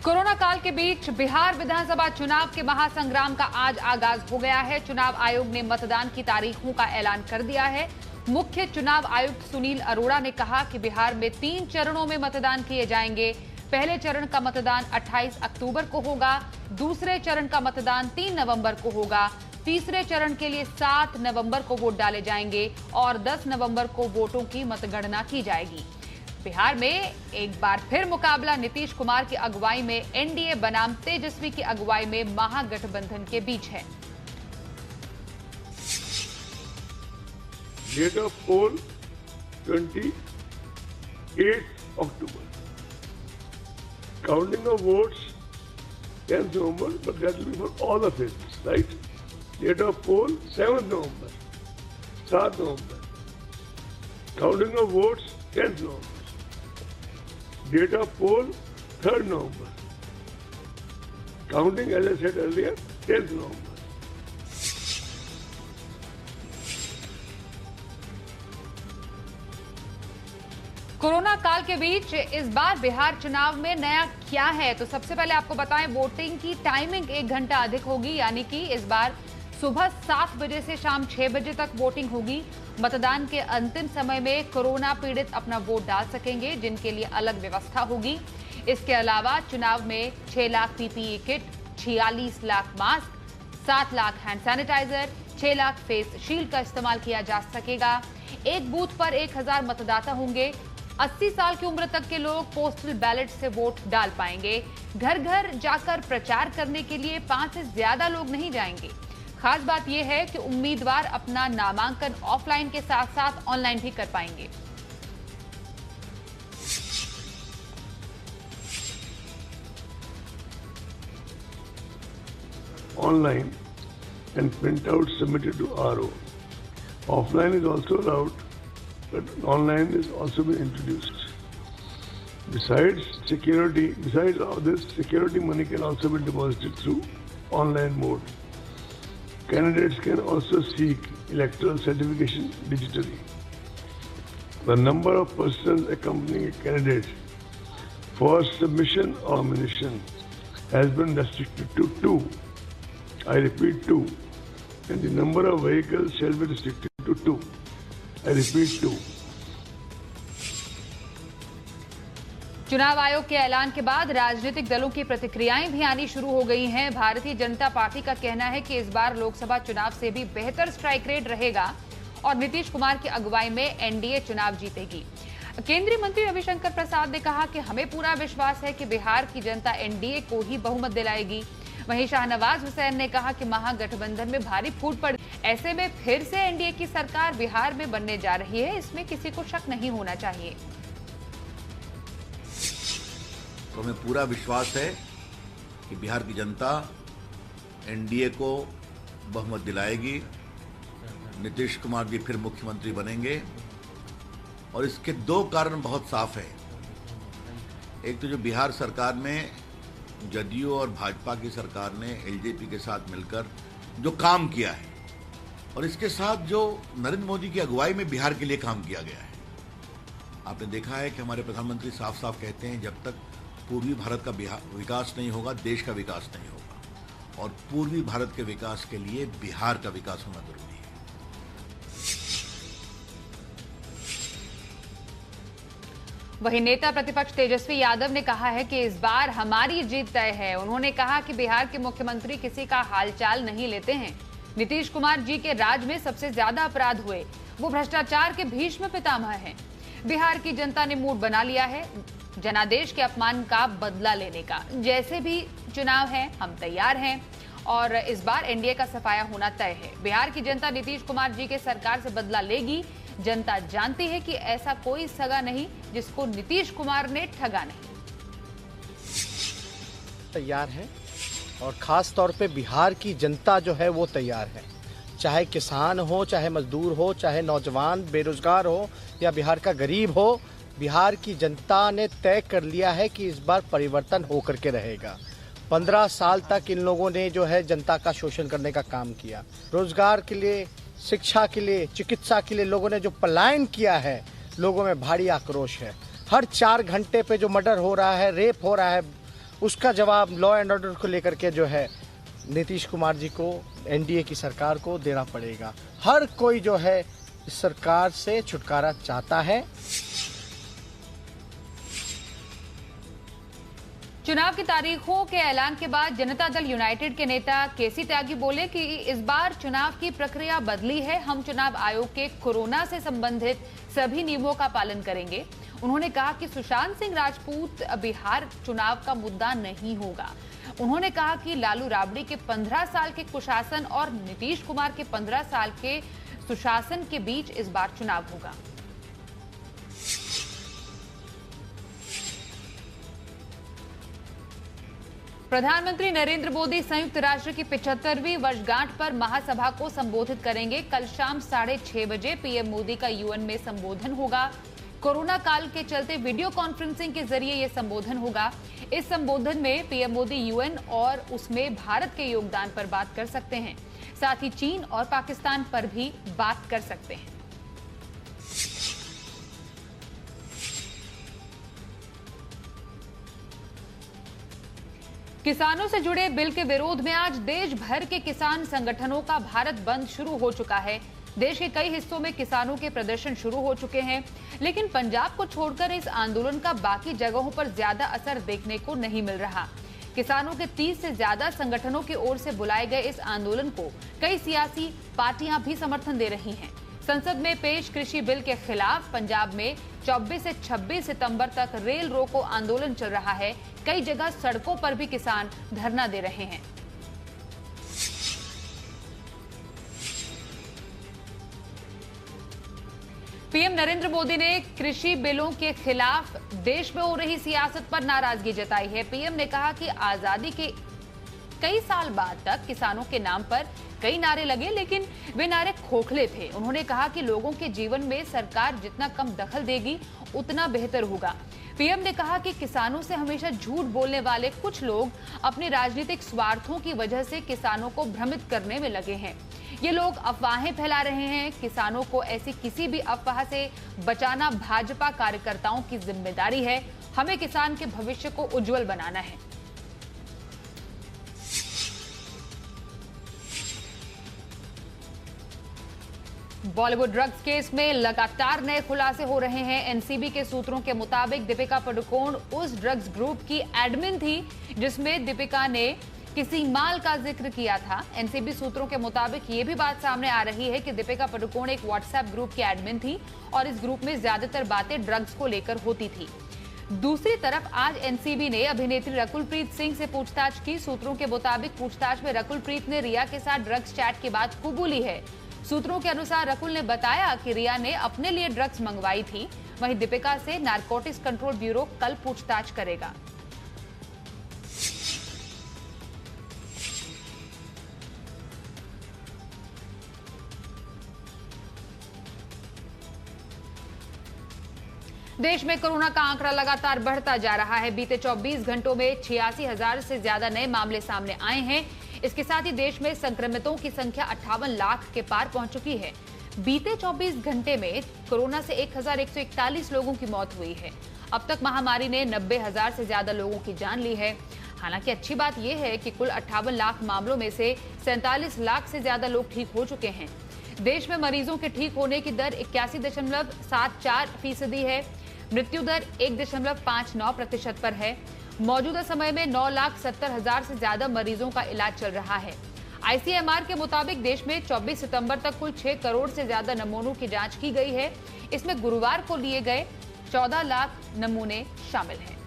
Corona काल के बीच बिहार विधानसभा चुनाव के महासंग्राम का आज आगाज हो गया है। चुनाव आयोग ने मतदान की तारीखों का ऐलान कर दिया है। मुख्य चुनाव आयुक्त सुनील अरोड़ा ने कहा कि बिहार में 3 चरणों में मतदान किए जाएंगे। पहले चरण का मतदान 28 अक्टूबर को होगा, दूसरे चरण का मतदान 3 नवंबर को होगा, तीसरे चरण के लिए 7 नवंबर को वोट डाले जाएंगे और 10 नवंबर को वोटों की मतगणना की जाएगी। बिहार में एक बार फिर मुकाबला नीतीश कुमार की अगुवाई में एनडीए बनाम तेजस्वी की अगुवाई में महागठबंधन के बीच है। Date of poll 28 October. Counting of votes 10th November, but that will be for all the phases, right? Date of poll 7th November, 7th November. Counting of votes 10th November. Date of poll 3rd November. Counting, as I said earlier, 10th November. Corona काल के बीच इस बार बिहार चुनाव में नया क्या है, तो सबसे पहले आपको बताएं वोटिंग की टाइमिंग 1 घंटा अधिक होगी, यानी कि इस बार सुबह 7 बजे से शाम 6 बजे तक वोटिंग होगी। मतदान के अंतिम समय में कोरोना पीड़ित अपना वोट डाल सकेंगे, जिनके लिए अलग व्यवस्था होगी। इसके अलावा चुनाव में 6 lakh PPE kit, 46 lakh mask, 7 lakh hand sanitiser, 6 lakh face shield का इस्तेमाल किया जा सकेगा। एक बूथ पर 1000 मतदाता होंगे। 80 साल की उम्र तक के लोग पोस्टल बैलेट से वोट डाल पाएंगे। घर घर जाकर प्रचार करने के लिए 5 से ज्यादा लोग नहीं जाएंगे। खास बात यह है कि उम्मीदवार अपना नामांकन ऑफलाइन के साथ साथ ऑनलाइन भी कर पाएंगे। Online and printout submitted to RO. Offline is also allowed, but online is also been introduced. Besides all this, security money can also be deposited through online mode. Candidates can also seek electoral certification digitally. The number of persons accompanying a candidate for submission of nomination has been restricted to 2. I repeat 2. And the number of vehicles shall be restricted to 2. I repeat 2. चुनाव आयोग के ऐलान के बाद राजनीतिक दलों की प्रतिक्रियाएं भी आनी शुरू हो गई हैं। भारतीय जनता पार्टी का कहना है कि इस बार लोकसभा चुनाव से भी बेहतर स्ट्राइक रेट रहेगा और नीतीश कुमार की अगुवाई में एनडीए चुनाव जीतेगी। केंद्रीय मंत्री रविशंकर प्रसाद ने कहा कि हमें पूरा विश्वास है कि बिहार की जनता एनडीए को ही बहुमत दिलाएगी। वहीं शाहनवाज हुसैन ने कहा कि महागठबंधन में भारी फूट पड़, ऐसे में फिर से एनडीए की सरकार बिहार में बनने जा रही है, इसमें किसी को शक नहीं होना चाहिए। तो हमें पूरा विश्वास है कि बिहार की जनता एनडीए को बहुमत दिलाएगी, नीतीश कुमार जी फिर मुख्यमंत्री बनेंगे। और इसके 2 कारण बहुत साफ है। एक तो जो बिहार सरकार में जदयू और भाजपा की सरकार ने एलजेपी के साथ मिलकर जो काम किया है, और इसके साथ जो नरेंद्र मोदी की अगुवाई में बिहार के लिए काम किया गया है। आपने देखा है कि हमारे प्रधानमंत्री साफ साफ कहते हैं जब तक पूर्वी भारत का विकास नहीं होगा, देश का विकास नहीं होगा। और पूर्वी भारत के विकास के लिए बिहार का विकास होना जरूरी है। वहीं नेता प्रतिपक्ष तेजस्वी यादव ने कहा है कि इस बार हमारी जीत तय है। उन्होंने कहा कि बिहार के मुख्यमंत्री किसी का हालचाल नहीं लेते हैं। नीतीश कुमार जी के राज में सबसे ज्यादा अपराध हुए, वो भ्रष्टाचार के भीष्म पितामह हैं। बिहार की जनता ने मूड बना लिया है जनादेश के अपमान का बदला लेने का। जैसे भी चुनाव है हम तैयार हैं और इस बार एनडीए का सफाया होना तय है। बिहार की जनता नीतीश कुमार जी के सरकार से बदला लेगी। जनता जानती है कि ऐसा कोई सगा नहीं जिसको नीतीश कुमार ने ठगा नहीं। तैयार है और खास तौर पे बिहार की जनता जो है वो तैयार है। चाहे किसान हो, चाहे मजदूर हो, चाहे नौजवान बेरोजगार हो या बिहार का गरीब हो, बिहार की जनता ने तय कर लिया है कि इस बार परिवर्तन होकर के रहेगा। 15 साल तक इन लोगों ने जो है जनता का शोषण करने का काम किया। रोजगार के लिए, शिक्षा के लिए, चिकित्सा के लिए लोगों ने जो पलायन किया है, लोगों में भारी आक्रोश है। हर 4 घंटे पे जो मर्डर हो रहा है, रेप हो रहा है, उसका जवाब लॉ एंड ऑर्डर को लेकर के जो है नीतीश कुमार जी को, एनडीए की सरकार को देना पड़ेगा। हर कोई जो है इस सरकार से छुटकारा चाहता है। चुनाव की तारीखों के ऐलान के बाद जनता दल यूनाइटेड के नेता केसी त्यागी बोले कि इस बार चुनाव की प्रक्रिया बदली है। हम चुनाव आयोग के कोरोना से संबंधित सभी नियमों का पालन करेंगे। उन्होंने कहा कि सुशांत सिंह राजपूत बिहार चुनाव का मुद्दा नहीं होगा। उन्होंने कहा कि लालू राबड़ी के 15 साल के कुशासन और नीतीश कुमार के 15 साल के सुशासन के बीच इस बार चुनाव होगा। प्रधानमंत्री नरेंद्र मोदी संयुक्त राष्ट्र की 75वीं वर्षगांठ पर महासभा को संबोधित करेंगे। कल शाम 6:30 बजे पीएम मोदी का यूएन में संबोधन होगा। कोरोना काल के चलते वीडियो कॉन्फ्रेंसिंग के जरिए यह संबोधन होगा। इस संबोधन में पीएम मोदी यूएन और उसमें भारत के योगदान पर बात कर सकते हैं। साथ ही चीन और पाकिस्तान पर भी बात कर सकते हैं। किसानों से जुड़े बिल के विरोध में आज देश भर के किसान संगठनों का भारत बंद शुरू हो चुका है। देश के कई हिस्सों में किसानों के प्रदर्शन शुरू हो चुके हैं, लेकिन पंजाब को छोड़कर इस आंदोलन का बाकी जगहों पर ज्यादा असर देखने को नहीं मिल रहा। किसानों के 30 से ज्यादा संगठनों की ओर से बुलाए गए इस आंदोलन को कई सियासी पार्टियां भी समर्थन दे रही हैं। संसद में पेश कृषि बिल के खिलाफ पंजाब में 24 से 26 सितंबर तक रेल रोको आंदोलन चल रहा है। कई जगह सड़कों पर भी किसान धरना दे रहे हैं। पीएम नरेंद्र मोदी ने कृषि बिलों के खिलाफ देश में हो रही सियासत पर नाराजगी जताई है। पीएम ने कहा कि आजादी के कई साल बाद तक किसानों के नाम पर कई नारे लगे, लेकिन वे नारे खोखले थे। उन्होंने कहा कि लोगों के जीवन में सरकार जितना कम दखल देगी उतना बेहतर होगा। पीएम ने कहा कि किसानों से हमेशा झूठ बोलने वाले कुछ लोग अपने राजनीतिक स्वार्थों की वजह से किसानों को भ्रमित करने में लगे हैं। ये लोग अफवाहें फैला रहे हैं। किसानों को ऐसी किसी भी अफवाह से बचाना भाजपा कार्यकर्ताओं की जिम्मेदारी है। हमें किसान के भविष्य को उज्जवल बनाना है। बॉलीवुड ड्रग्स केस में लगातार नए खुलासे हो रहे हैं। एनसीबी के सूत्रों के मुताबिक दीपिका पादुकोण उस ड्रग्स ग्रुप की एडमिन थी जिसमें दीपिका ने किसी माल का जिक्र किया था। एनसीबी सूत्रों के मुताबिक ये भी बात सामने आ रही है कि दीपिका पादुकोण एक व्हाट्सएप ग्रुप की एडमिन थी और इस ग्रुप में ज्यादातर बातें ड्रग्स को लेकर होती थी। दूसरी तरफ आज एनसीबी ने अभिनेत्री रकुलप्रीत सिंह से पूछताछ की। सूत्रों के मुताबिक पूछताछ में रकुलप्रीत ने रिया के साथ ड्रग्स चैट की बात कबूली है। सूत्रों के अनुसार रकुल ने बताया कि रिया ने अपने लिए ड्रग्स मंगवाई थी। वहीं दीपिका से नारकोटिक्स कंट्रोल ब्यूरो कल पूछताछ करेगा। देश में कोरोना का आंकड़ा लगातार बढ़ता जा रहा है। बीते 24 घंटों में 86,000 से ज्यादा नए मामले सामने आए हैं। इसके साथ ही देश में संक्रमितों की संख्या 58 लाख के पार पहुंच चुकी है। बीते 24 घंटे में कोरोना से 1141 लोगों की मौत हुई है। अब तक महामारी ने 90,000 से ज्यादा लोगों की जान ली है। हालांकि अच्छी बात यह है कि कुल 58 लाख मामलों में से 47 लाख से ज्यादा लोग ठीक हो चुके हैं। देश में मरीजों के ठीक होने की दर 81.74% है। मृत्यु दर 1.59% पर है। मौजूदा समय में 9,70,000 से ज्यादा मरीजों का इलाज चल रहा है। आईसीएमआर के मुताबिक देश में 24 सितंबर तक कुल 6 करोड़ से ज्यादा नमूनों की जांच की गई है। इसमें गुरुवार को लिए गए 14 लाख नमूने शामिल हैं।